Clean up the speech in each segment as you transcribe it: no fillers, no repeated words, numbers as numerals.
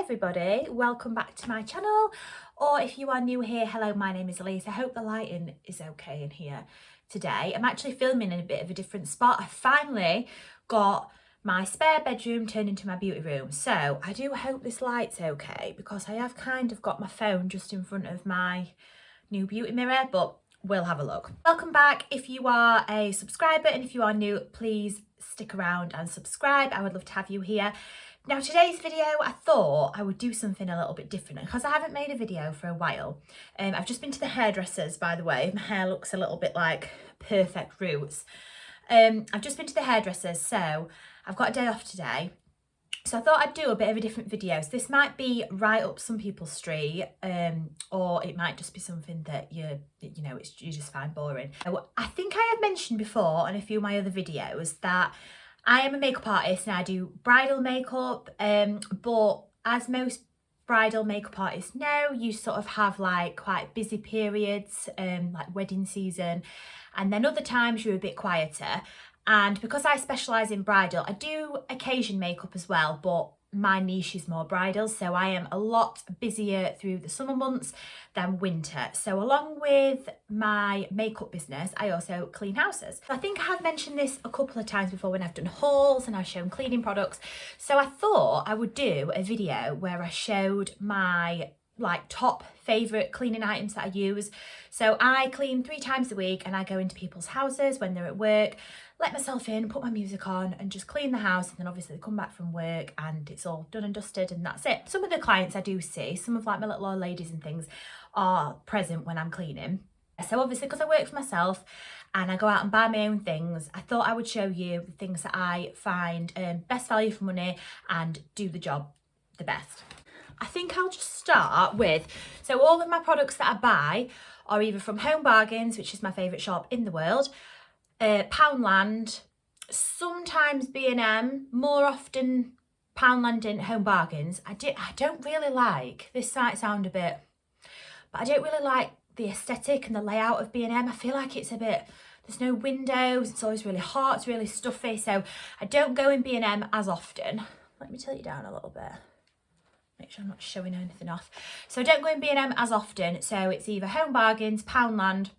everybody, welcome back to my channel, or if you are new here, hello, my name is Elise. I hope the lighting is okay in here today. I'm actually filming in a bit of a different spot. I finally got my spare bedroom turned into my beauty room, so I do hope this light's okay because I have kind of got my phone just in front of my new beauty mirror, but we'll have a look. Welcome back if you are a subscriber, and if you are new, please stick around and subscribe. I would love to have you here. Now, today's video, I thought I would do something a little bit different because I haven't made a video for a while. I've just been to the hairdressers, by the way. My hair looks a little bit like perfect roots. I've just been to the hairdressers, so I've got a day off today. So I thought I'd do a bit of a different video. So this might be right up some people's street, or it might just be something that you just find boring. So I think I have mentioned before in a few of my other videos that I am a makeup artist and I do bridal makeup, but as most bridal makeup artists know, you sort of have like quite busy periods, like wedding season, and then other times you're a bit quieter. And because I specialise in bridal, I do occasion makeup as well, but my niche is more bridal, so I am a lot busier through the summer months than winter. So along with my makeup business, I also clean houses. I think I have mentioned this a couple of times before when I've done hauls and I've shown cleaning products. So I thought I would do a video where I showed my top favourite cleaning items that I use. So I clean 3 times a week and I go into people's houses when they're at work, let myself in, put my music on and just clean the house, and then obviously they come back from work and it's all done and dusted and that's it. Some of the clients I do see, some of like my little old ladies and things, are present when I'm cleaning. So obviously because I work for myself and I go out and buy my own things, I thought I would show you the things that I find best value for money and do the job the best. I think I'll just start with, so all of my products that I buy are either from Home Bargains, which is my favourite shop in the world, Poundland, sometimes B&M, more often Poundland and Home Bargains. I don't really like, this might sound a bit, but I don't really like the aesthetic and the layout of B&M. I feel like it's a bit, there's no windows, it's always really hot, it's really stuffy, so I don't go in B&M as often. Let me tilt you down a little bit. Make sure I'm not showing anything off. So I don't go in B&M as often, so it's either Home Bargains, Poundland,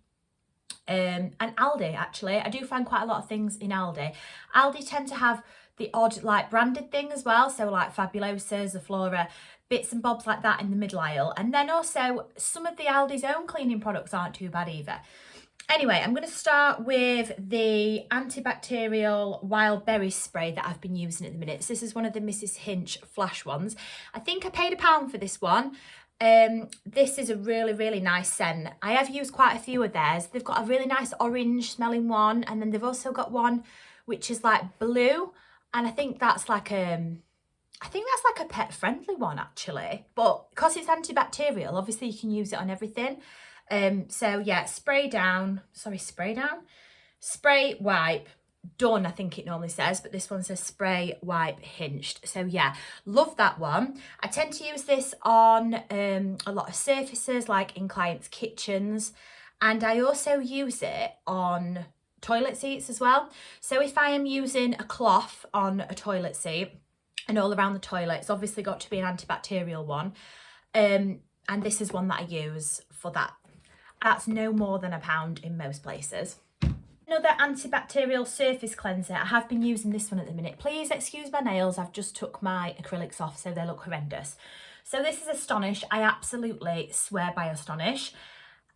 and Aldi actually. I do find quite a lot of things in Aldi. Aldi tend to have the odd like branded thing as well, so like Fabulosas, Zaflora, bits and bobs like that in the middle aisle. And then also some of the Aldi's own cleaning products aren't too bad either. Anyway, I'm going to start with the Antibacterial Wild Berry Spray that I've been using at the minute. So this is one of the Mrs. Hinch Flash ones. I think I paid £1 for this one. This is a really, really nice scent. I have used quite a few of theirs. They've got a really nice orange smelling one, and then they've also got one which is like blue, and I think that's like a pet friendly one actually, but because it's antibacterial, obviously you can use it on everything. So yeah, spray, wipe, done, I think it normally says, but this one says spray, wipe, hinged. So yeah, love that one. I tend to use this on a lot of surfaces, like in clients' kitchens, and I also use it on toilet seats as well. So if I am using a cloth on a toilet seat and all around the toilet, it's obviously got to be an antibacterial one, and this is one that I use for that. That's no more than £1 in most places. Another antibacterial surface cleanser. I have been using this one at the minute. Please excuse my nails, I've just took my acrylics off so they look horrendous. So this is Astonish. I absolutely swear by Astonish.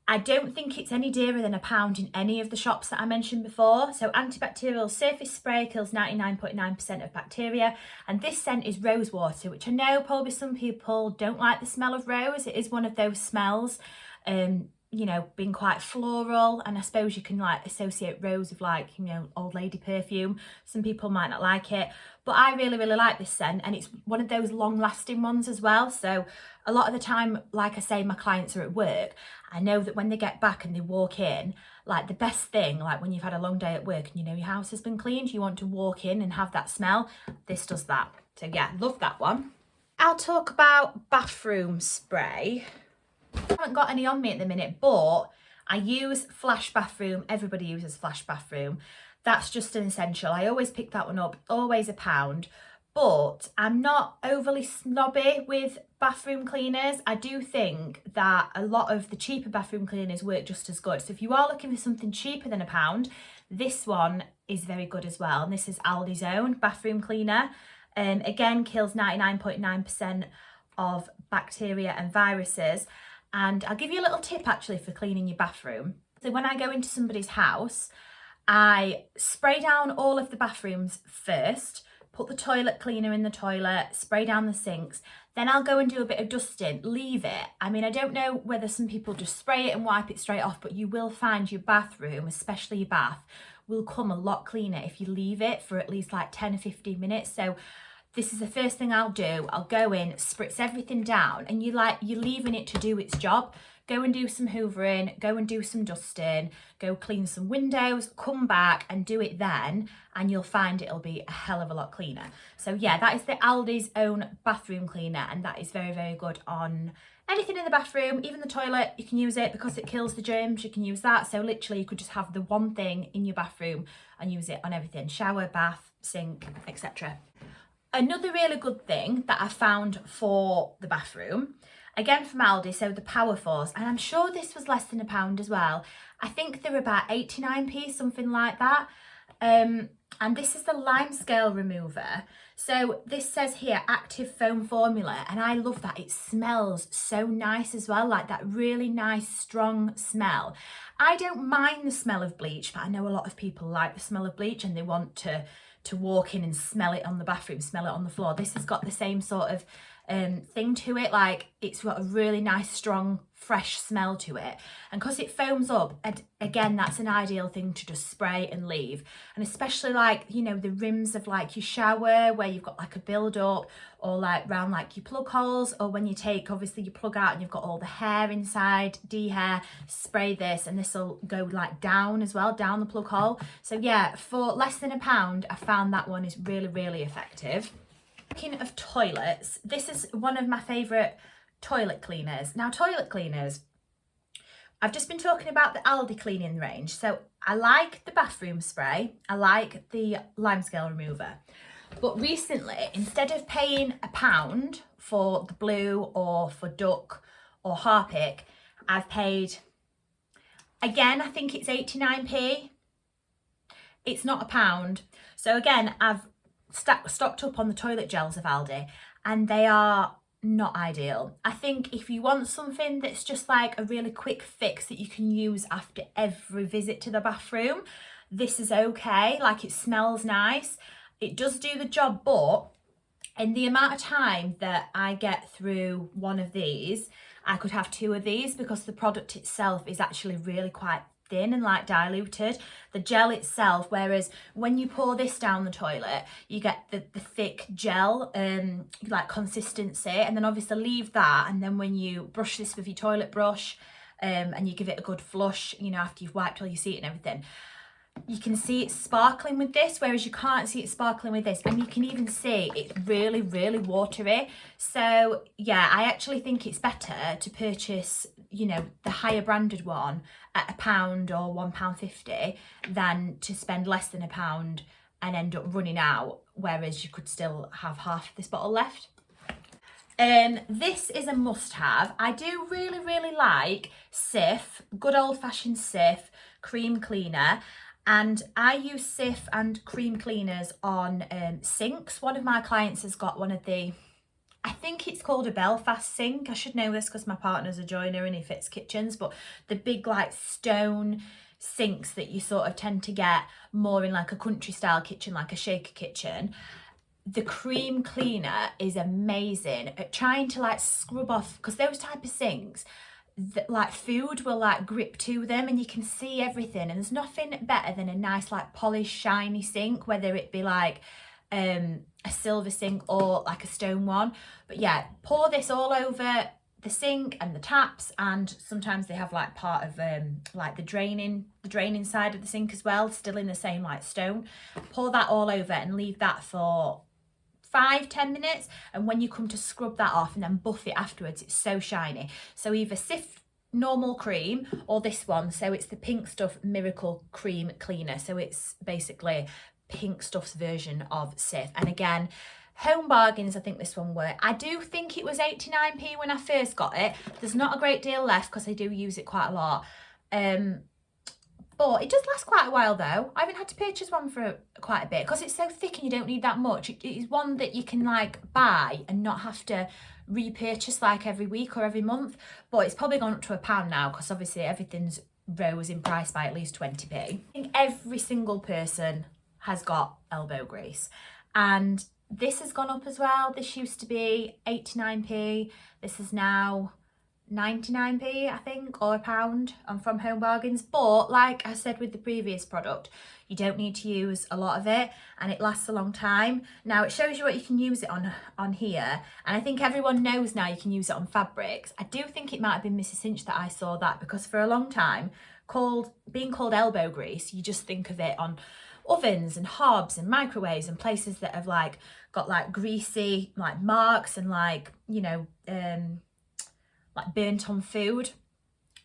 I don't think it's any dearer than £1 in any of the shops that I mentioned before. So antibacterial surface spray kills 99.9% of bacteria, and this scent is rose water, which I know probably some people don't like the smell of rose. It is one of those smells, you know, being quite floral, and I suppose you can like associate rose with like, you know, old lady perfume. Some people might not like it, but I really, really like this scent, and it's one of those long lasting ones as well. So a lot of the time, like I say, my clients are at work. I know that when they get back and they walk in, like the best thing, like when you've had a long day at work and you know your house has been cleaned, you want to walk in and have that smell. This does that. So yeah, love that one. I'll talk about bathroom spray. I haven't got any on me at the minute, but I use Flash Bathroom. Everybody uses Flash Bathroom. That's just an essential. I always pick that one up, always £1. But I'm not overly snobby with bathroom cleaners. I do think that a lot of the cheaper bathroom cleaners work just as good. So if you are looking for something cheaper than £1, this one is very good as well. And this is Aldi's own bathroom cleaner. Again, kills 99.9% of bacteria and viruses. And I'll give you a little tip actually for cleaning your bathroom. So when I go into somebody's house, I spray down all of the bathrooms first, put the toilet cleaner in the toilet, spray down the sinks, then I'll go and do a bit of dusting, leave it. I mean, I don't know whether some people just spray it and wipe it straight off, but you will find your bathroom, especially your bath, will come a lot cleaner if you leave it for at least like 10 or 15 minutes. So this is the first thing I'll do. I'll go in, spritz everything down, and you're leaving it to do its job. Go and do some hoovering, go and do some dusting, go clean some windows, come back and do it then, and you'll find it'll be a hell of a lot cleaner. So yeah, that is the Aldi's own bathroom cleaner, and that is very, very good on anything in the bathroom. Even the toilet, you can use it because it kills the germs. You can use that. So literally you could just have the one thing in your bathroom and use it on everything: shower, bath, sink, etc. Another really good thing that I found for the bathroom, again from Aldi, so the Power Force, and I'm sure this was less than £1 as well. I think they're about 89p, something like that. And this is the lime scale remover. So this says here active foam formula, and I love that. It smells so nice as well, like that really nice strong smell. I don't mind the smell of bleach, but I know a lot of people like the smell of bleach and they want to walk in and smell it on the bathroom, smell it on the floor. This has got the same sort of thing to it, like it's got a really nice strong fresh smell to it, and because it foams up, and again, that's an ideal thing to just spray and leave. And especially like, you know, the rims of like your shower where you've got like a build up, or like round like your plug holes, or when you take obviously your plug out and you've got all the hair inside, hair, spray this, and this will go like down as well, down the plug hole. So yeah, for less than £1, I found that one is really, really effective. Speaking of toilets, this is one of my favourite toilet cleaners. Now, toilet cleaners, I've just been talking about the Aldi cleaning range. So I like the bathroom spray, I like the limescale remover. But recently, instead of paying £1 for the Blue or for Duck or Harpic, I've paid, again, I think it's 89p. It's not £1. So again, I've stocked up on the toilet gels of Aldi, and they are not ideal. I think if you want something that's just like a really quick fix that you can use after every visit to the bathroom, this is okay. Like, it smells nice, it does do the job, but in the amount of time that I get through one of these, I could have 2 of these, because the product itself is actually really quite thin and like diluted, the gel itself, whereas when you pour this down the toilet, you get the thick gel like consistency, and then obviously leave that, and then when you brush this with your toilet brush and you give it a good flush, you know, after you've wiped all your seat and everything, you can see it sparkling with this, whereas you can't see it sparkling with this, and you can even see it's really, really watery. So yeah, I actually think it's better to purchase, you know, the higher branded one at £1 or £1.50 than to spend less than £1 and end up running out, whereas you could still have half of this bottle left. This is a must-have. I do really, really like Sif, good old-fashioned Sif Cream Cleaner. And I use Sif and cream cleaners on sinks. One of my clients has got one of the, I think it's called a Belfast sink. I should know this because my partner's a joiner and he fits kitchens, but the big like stone sinks that you sort of tend to get more in like a country style kitchen, like a shaker kitchen. The cream cleaner is amazing at trying to like scrub off, because those type of sinks, that like food will like grip to them and you can see everything, and there's nothing better than a nice like polished shiny sink, whether it be like a silver sink or like a stone one. But yeah, pour this all over the sink and the taps, and sometimes they have like part of like the draining side of the sink as well, still in the same like stone. Pour that all over and leave that for 5-10 minutes, and when you come to scrub that off and then buff it afterwards, it's so shiny. So either Sif normal cream or this one, so it's the Pink Stuff Miracle Cream Cleaner, so it's basically Pink Stuff's version of Sif. And again, Home Bargains, I think this one were. I do think it was 89p when I first got it. There's not a great deal left because I do use it quite a lot. But it does last quite a while though. I haven't had to purchase one for quite a bit because it's so thick and you don't need that much. It is one that you can like buy and not have to repurchase like every week or every month. But it's probably gone up to £1 now because obviously everything's rose in price by at least 20p. I think every single person has got elbow grease, and this has gone up as well. This used to be 89p. This is now 99p, I think, or £1 from Home Bargains. But like I said with the previous product, you don't need to use a lot of it and it lasts a long time. Now it shows you what you can use it on here, and I think everyone knows now you can use it on fabrics. I do think it might have been Mrs. Hinch that I saw that, because for a long time being called elbow grease, you just think of it on ovens and hobs and microwaves and places that have like got like greasy like marks and like, you know, like burnt on food.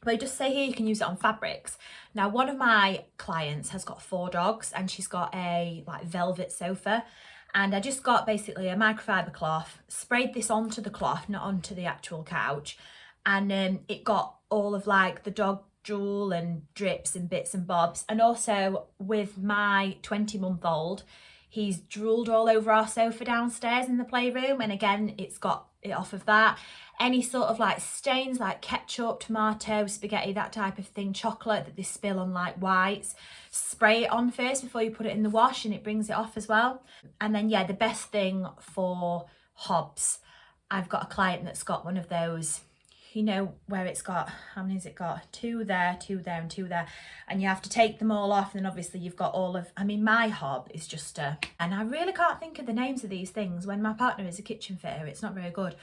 But I just say here you can use it on fabrics. Now one of my clients has got 4 dogs and she's got a like velvet sofa, and I just got basically a microfiber cloth, sprayed this onto the cloth, not onto the actual couch, and it got all of like the dog drool and drips and bits and bobs. And also with my 20-month-old, he's drooled all over our sofa downstairs in the playroom, and again it's got it off of that. Any sort of like stains like ketchup, tomato, spaghetti, that type of thing, chocolate that they spill on like whites, spray it on first before you put it in the wash and it brings it off as well. And then yeah, the best thing for hobs, I've got a client that's got one of those, you know, where it's got, how many has it got? 2 there, 2 there and 2 there, and you have to take them all off, and then obviously you've got all of, I mean my hob is just and I really can't think of the names of these things. When my partner is a kitchen fitter, it's not very good.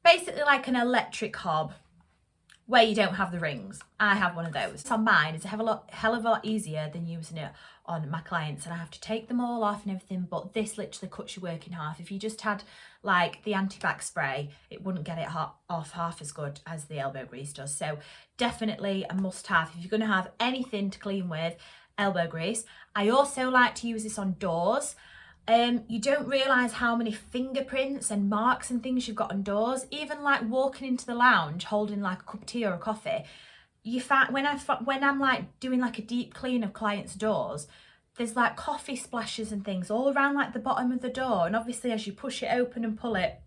Basically like an electric hob where you don't have the rings. I have one of those. On mine, it's a hell of a lot easier than using it on my clients, and I have to take them all off and everything, but this literally cuts your work in half. If you just had like the anti-bac spray, it wouldn't get it off half as good as the elbow grease does. So definitely a must have if you're going to have anything to clean with, elbow grease. I also like to use this on doors. You don't realise how many fingerprints and marks and things you've got on doors. Even like walking into the lounge holding like a cup of tea or a coffee, you find when I'm like doing like a deep clean of clients' doors, there's like coffee splashes and things all around like the bottom of the door, and obviously as you push it open and pull it,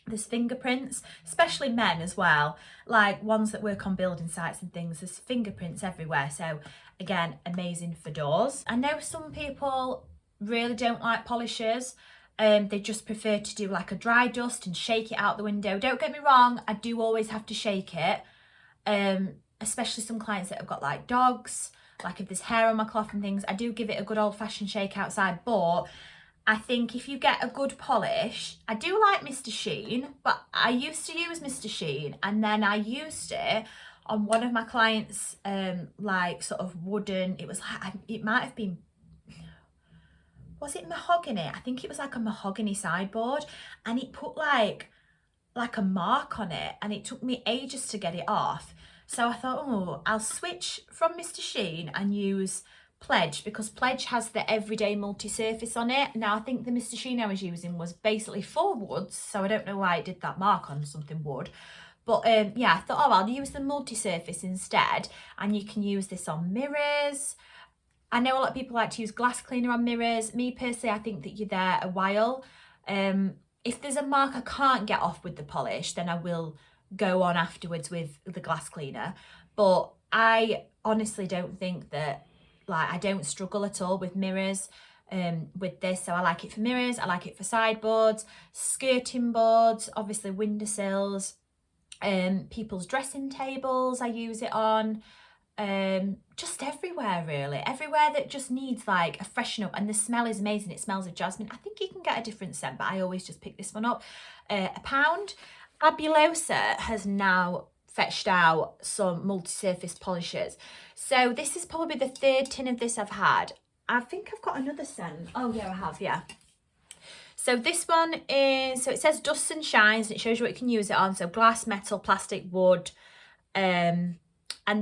there's fingerprints, especially men as well, like ones that work on building sites and things. There's fingerprints everywhere. So again, amazing for doors. I know some people really don't like polishers. They just prefer to do like a dry dust and shake it out the window. Don't get me wrong, I do always have to shake it, especially some clients that have got like dogs, like if there's hair on my cloth and things, I do give it a good old-fashioned shake outside. But I think if you get a good polish, I do like Mr. Sheen, but I used to use Mr. Sheen, and then I used it on one of my clients' like sort of wooden, it was like, it might have been, was it mahogany? I think it was like a mahogany sideboard, and it put like a mark on it, and it took me ages to get it off. So I thought, oh, I'll switch from Mr. Sheen and use Pledge, because Pledge has the everyday multi-surface on it. Now I think the Mr. Sheen I was using was basically for woods, so I don't know why it did that mark on something wood. But yeah, I thought, oh, I'll use the multi-surface instead, and you can use this on mirrors. I know a lot of people like to use glass cleaner on mirrors. Me personally, I think that you're there a while. If there's a mark I can't get off with the polish, then I will go on afterwards with the glass cleaner. But I honestly don't think that, like, I don't struggle at all with mirrors with this. So I like it for mirrors, I like it for sideboards, skirting boards, obviously windowsills, people's dressing tables I use it on. Just everywhere really, everywhere that just needs like a freshen up. And the smell is amazing. It smells of jasmine. I think you can get a different scent, but I always just pick this one up. £1. Fabulosa has now fetched out some multi-surface polishers, so this is probably the 3rd tin of this I've had. I think I've got another scent. Oh yeah, I have, yeah. So this one is, so it says Dusts and Shines, and it shows you what you can use it on. So glass, metal, plastic, wood, and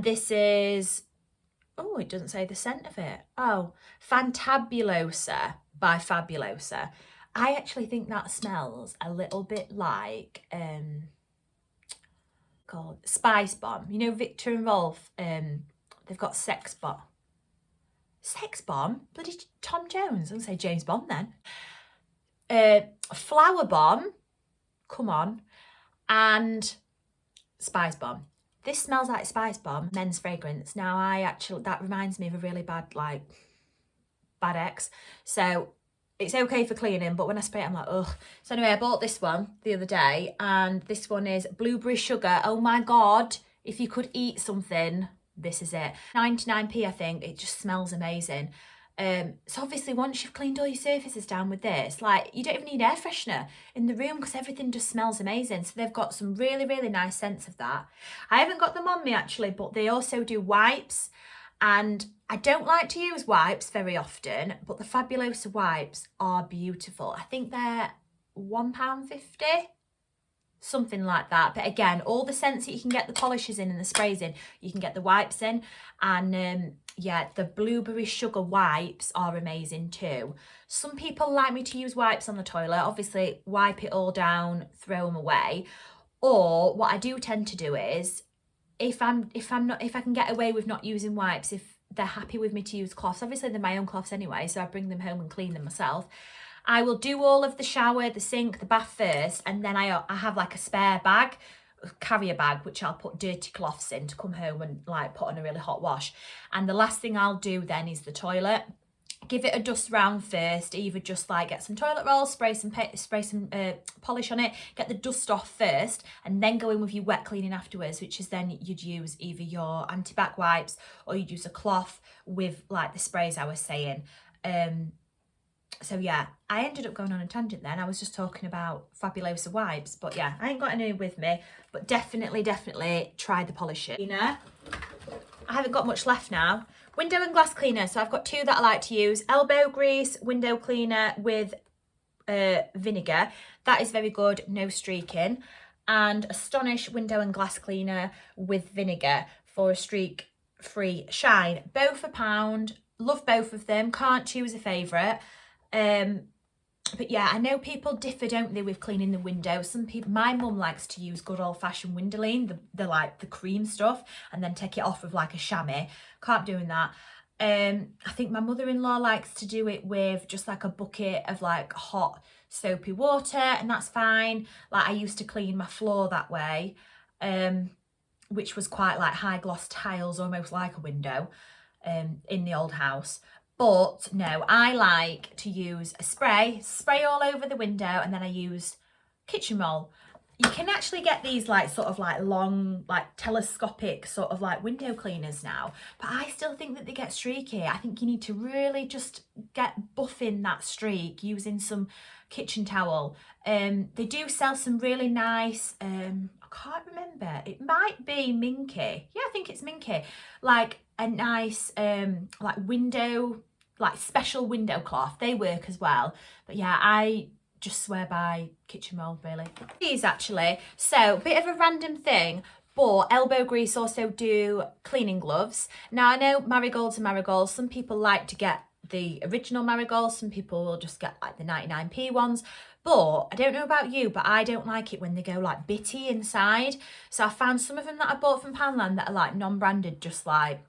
this is, oh, it doesn't say the scent of it. Oh, Fantabulosa by Fabulosa. I actually think that smells a little bit like called Spice Bomb. You know, Victor and Rolf, they've got Sex Bomb. Sex Bomb? Bloody Tom Jones. I was gonna say James Bond then. Flower Bomb, come on, and Spice Bomb. This smells like Spice Bomb, men's fragrance. Now that reminds me of a really bad ex. So it's okay for cleaning, but when I spray it, I'm like, ugh. So anyway, I bought this one the other day, and this one is Blueberry Sugar. Oh my God, if you could eat something, this is it. 99p, I think. It just smells amazing. So obviously once you've cleaned all your surfaces down with this, like, you don't even need air freshener in the room because everything just smells amazing. So they've got some really, really nice scents of that. I haven't got them on me actually, but they also do wipes, and I don't like to use wipes very often, but the Fabulosa wipes are beautiful. I think they're £1.50, something like that. But again, all the scents that you can get the polishes in and the sprays in, you can get the wipes in. And yeah, the Blueberry Sugar wipes are amazing too. Some people like me to use wipes on the toilet, obviously wipe it all down, throw them away. Or what I do tend to do is, if I can get away with not using wipes, if they're happy with me to use cloths, obviously they're my own cloths anyway, so I bring them home and clean them myself. I will do all of the shower, the sink, the bath first, and then I have like a spare bag, carrier bag, which I'll put dirty cloths in to come home and like put on a really hot wash. And the last thing I'll do then is the toilet. Give it a dust round first, either just like get some toilet roll, spray some polish on it, get the dust off first, and then go in with your wet cleaning afterwards, which is then you'd use either your antibac wipes or you'd use a cloth with like the sprays I was saying. So yeah, I ended up going on a tangent then. I was just talking about Fabulosa wipes, but yeah, I ain't got any with me, but definitely try the polisher. You know, I haven't got much left now. Window and glass cleaner. So I've got two that I like to use. Elbow grease window cleaner with vinegar. That is very good, no streaking. And Astonish window and glass cleaner with vinegar for a streak-free shine. Both £1. Love both of them. Can't choose a favourite. But yeah, I know people differ, don't they, with cleaning the window. Some people, my mum likes to use good old-fashioned Windowline, the like the cream stuff, and then take it off with like a chamois. Can't be doing that. I think my mother-in-law likes to do it with just like a bucket of like hot soapy water, and that's fine. Like, I used to clean my floor that way, which was quite like high gloss tiles, almost like a window, in the old house. But no, I like to use a spray all over the window, and then I use kitchen roll. You can actually get these like sort of like long, like telescopic sort of like window cleaners now, but I still think that they get streaky. I think you need to really just get buffing that streak using some kitchen towel. They do sell some really nice, I can't remember, it might be Minky. Yeah, I think it's Minky. Like a nice like window, like special window cloth. They work as well. But yeah, I just swear by kitchen roll, really. These actually, so bit of a random thing, but Elbow Grease also do cleaning gloves. Now I know marigolds are marigolds. Some people like to get the original marigolds. Some people will just get like the 99p ones. But I don't know about you, but I don't like it when they go like bitty inside. So I found some of them that I bought from Poundland that are like non-branded, just like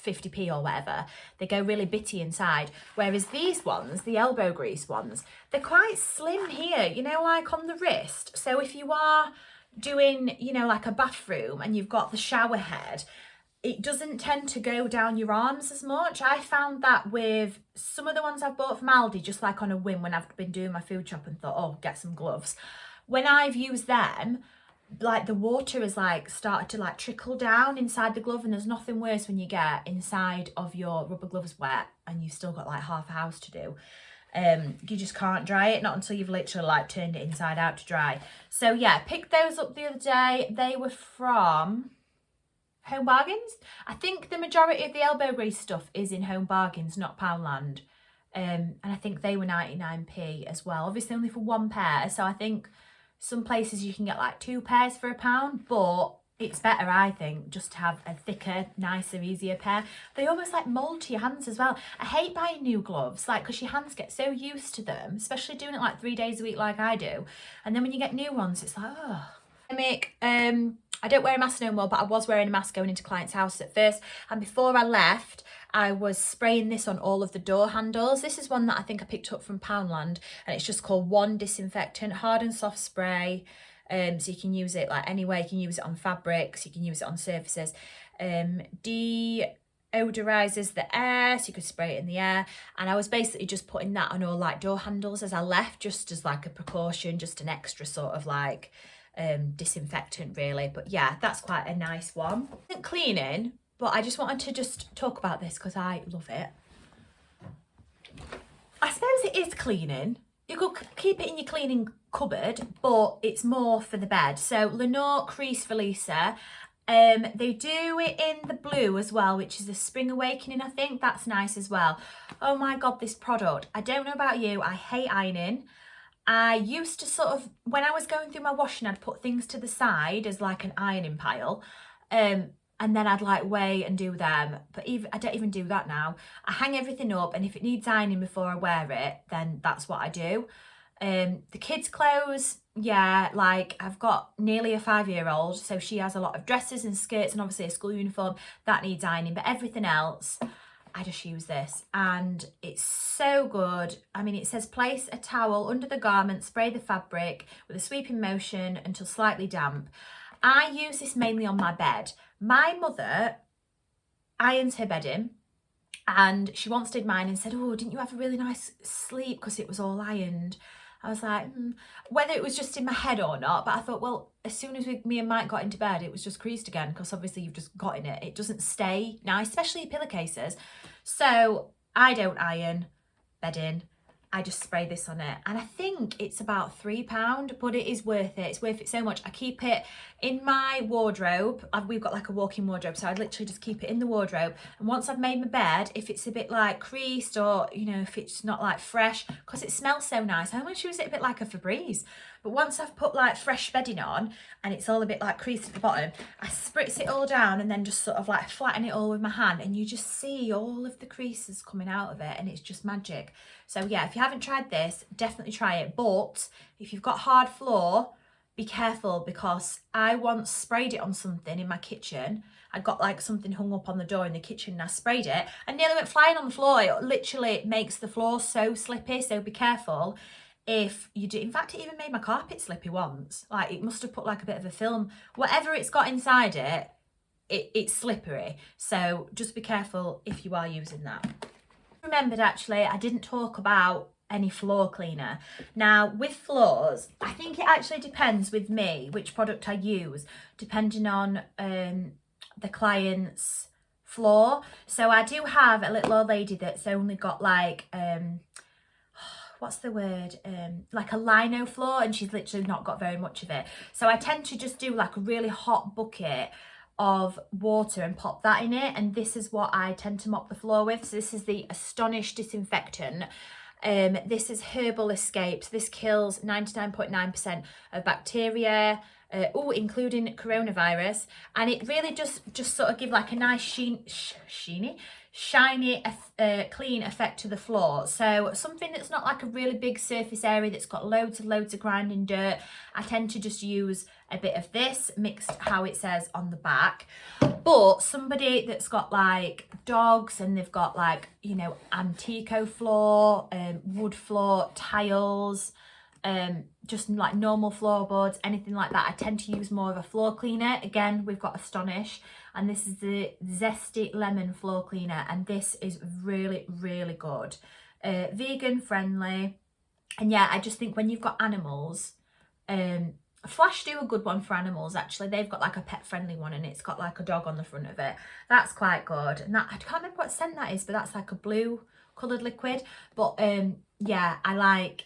50p or whatever. They go really bitty inside, whereas these ones, the Elbow Grease ones, they're quite slim here, you know, like on the wrist. So if you are doing, you know, like a bathroom and you've got the shower head, it doesn't tend to go down your arms as much. I found that with some of the ones I've bought from Aldi, just like on a whim when I've been doing my food shop and thought, oh, get some gloves. When I've used them, like the water has like started to like trickle down inside the glove, and there's nothing worse when you get inside of your rubber gloves wet and you've still got like half a house to do. You just can't dry it, not until you've literally like turned it inside out to dry. So yeah, picked those up the other day. They were from Home Bargains. I think the majority of the Elbow Grease stuff is in Home Bargains, not Poundland. And I think they were 99p as well, obviously only for one pair. So I think some places you can get like 2 pairs for £1, but it's better, I think, just to have a thicker, nicer, easier pair. They almost like mould to your hands as well. I hate buying new gloves, like, because your hands get so used to them, especially doing it like 3 days a week like I do. And then when you get new ones, it's like, oh. I don't wear a mask no more, but I was wearing a mask going into clients' house at first. And before I left, I was spraying this on all of the door handles. This is one that I think I picked up from Poundland, and it's just called One Disinfectant Hard and Soft Spray. So you can use it like anywhere. You can use it on fabrics, you can use it on surfaces. Deodorizes the air, so you could spray it in the air. And I was basically just putting that on all like door handles as I left, just as like a precaution, just an extra sort of like disinfectant really. But yeah, that's quite a nice one. Isn't cleaning, but I just wanted to just talk about this because I love it. I suppose it is cleaning. You could keep it in your cleaning cupboard, but it's more for the bed. So Lenore Crease Releaser, they do it in the blue as well, which is the Spring Awakening, I think. That's nice as well. Oh my God, this product. I don't know about you, I hate ironing. I used to sort of, when I was going through my washing, I'd put things to the side as like an ironing pile. And then I'd like wait and do them, but I don't even do that now. I hang everything up, and if it needs ironing before I wear it, then that's what I do. The kids' clothes, yeah, like I've got nearly a 5-year-old, so she has a lot of dresses and skirts and obviously a school uniform that needs ironing, but everything else, I just use this and it's so good. I mean, it says place a towel under the garment, spray the fabric with a sweeping motion until slightly damp. I use this mainly on my bed. My mother irons her bedding, and she once did mine and said, oh, didn't you have a really nice sleep because it was all ironed? I was like, whether it was just in my head or not, but I thought, well, as soon as me and Mike got into bed, it was just creased again, because obviously you've just got in it. It doesn't stay nice, especially pillowcases. So I don't iron bedding. I just spray this on it, and I think it's about £3, but it is worth it. It's worth it so much. I keep it in my wardrobe. We've got like a walk-in wardrobe, so I'd literally just keep it in the wardrobe, and once I've made my bed, if it's a bit like creased, or you know, if it's not like fresh, because it smells so nice, I almost use it a bit like a Febreze. But once I've put like fresh bedding on and it's all a bit like creased at the bottom, I spritz it all down and then just sort of like flatten it all with my hand, and you just see all of the creases coming out of it, and it's just magic. So yeah, if you haven't tried this, definitely try it. But if you've got hard floor, be careful, because I once sprayed it on something in my kitchen. I got like something hung up on the door in the kitchen, and I sprayed it and nearly went flying on the floor. It literally makes the floor so slippy, so be careful if you do. In fact, it even made my carpet slippy once. Like, it must have put like a bit of a film, whatever it's got inside it, it's slippery. So just be careful if you are using that. Remembered, actually, I didn't talk about any floor cleaner. Now with floors, I think it actually depends with me which product I use, depending on the client's floor. So I do have a little old lady that's only got like what's the word, like a lino floor, and she's literally not got very much of it. So I tend to just do like a really hot bucket of water and pop that in it, and this is what I tend to mop the floor with. So this is the Astonish disinfectant. This is Herbal Escapes. This kills 99.9% of bacteria, including coronavirus, and it really just sort of give like a nice shiny clean effect to the floor. So something that's not like a really big surface area that's got loads of grinding dirt, I tend to just use a bit of this mixed how it says on the back. But somebody that's got like dogs and they've got like, you know, antico floor, wood floor, tiles, just like normal floorboards, anything like that, I tend to use more of a floor cleaner. Again, we've got Astonish, and this is the Zesty Lemon Floor Cleaner, and this is really good, vegan friendly. And yeah, I just think when you've got animals, Flash do a good one for animals, actually. They've got like a pet friendly one, and it's got like a dog on the front of it. That's quite good. And that, I can't remember what scent that is, but that's like a blue coloured liquid. But yeah, I like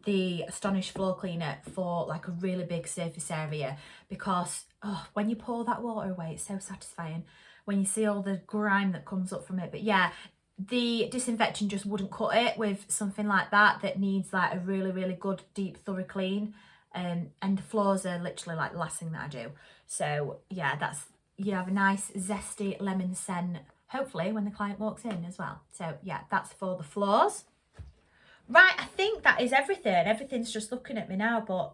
the Astonish floor cleaner for like a really big surface area, because when you pour that water away, it's so satisfying when you see all the grime that comes up from it. But yeah, the disinfectant just wouldn't cut it with something like that needs like a really good deep thorough clean. and the floors are literally like the last thing that I do. So yeah, that's, you have a nice zesty lemon scent, hopefully when the client walks in as well. So yeah, that's for the floors. Right, I think that is everything. Everything's just looking at me now, but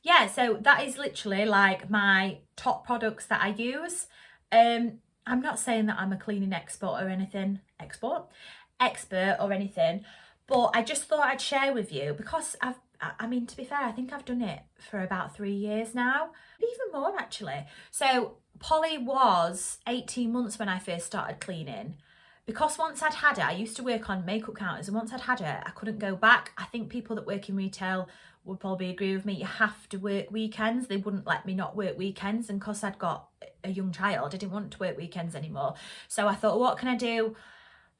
yeah, so that is literally like my top products that I use. I'm not saying that I'm a cleaning expert or anything, expert or anything, but I just thought I'd share with you because I mean, to be fair, I think I've done it for about 3 years now, even more actually. So Polly was 18 months when I first started cleaning. Because once I'd had it, I used to work on makeup counters, and once I'd had it, I couldn't go back. I think people that work in retail would probably agree with me. You have to work weekends. They wouldn't let me not work weekends, and because I'd got a young child, I didn't want to work weekends anymore. So I thought, well, what can I do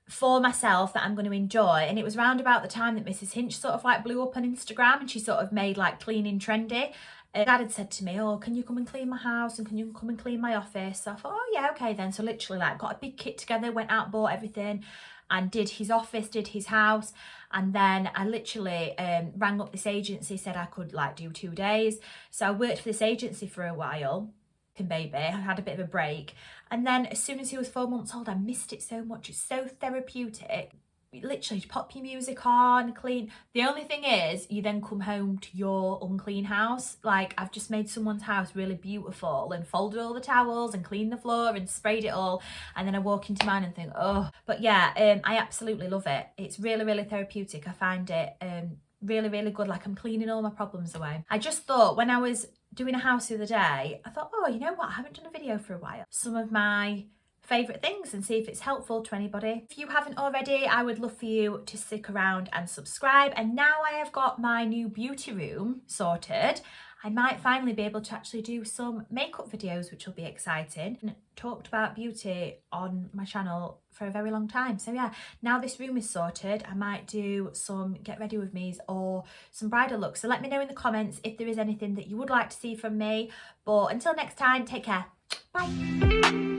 for myself that I'm going to enjoy? And it was round about the time that Mrs. Hinch sort of like blew up on Instagram, and she sort of made like cleaning trendy. Dad had said to me, oh, can you come and clean my house and can you come and clean my office? So I thought, oh yeah, okay then. So literally like got a big kit together, went out, bought everything and did his office, did his house. And then I literally rang up this agency, said I could like do 2 days. So I worked for this agency for a while. Baby, I had a bit of a break. And then as soon as he was 4 months old, I missed it so much. It's so therapeutic. Literally pop your music on, clean. The only thing is you then come home to your unclean house. Like I've just made someone's house really beautiful and folded all the towels and cleaned the floor and sprayed it all, and then I walk into mine and think, oh. But yeah, I absolutely love it. It's really, really therapeutic. I find it really, really good. Like I'm cleaning all my problems away. I just thought when I was doing a house the other day, I thought, oh, you know what, I haven't done a video for a while. Some of my favourite things, and see if it's helpful to anybody. If you haven't already, I would love for you to stick around and subscribe. And now I have got my new beauty room sorted, I might finally be able to actually do some makeup videos, which will be exciting. And talked about beauty on my channel for a very long time. So yeah, now this room is sorted, I might do some get ready with me's or some bridal looks. So let me know in the comments if there is anything that you would like to see from me. But until next time, take care. Bye.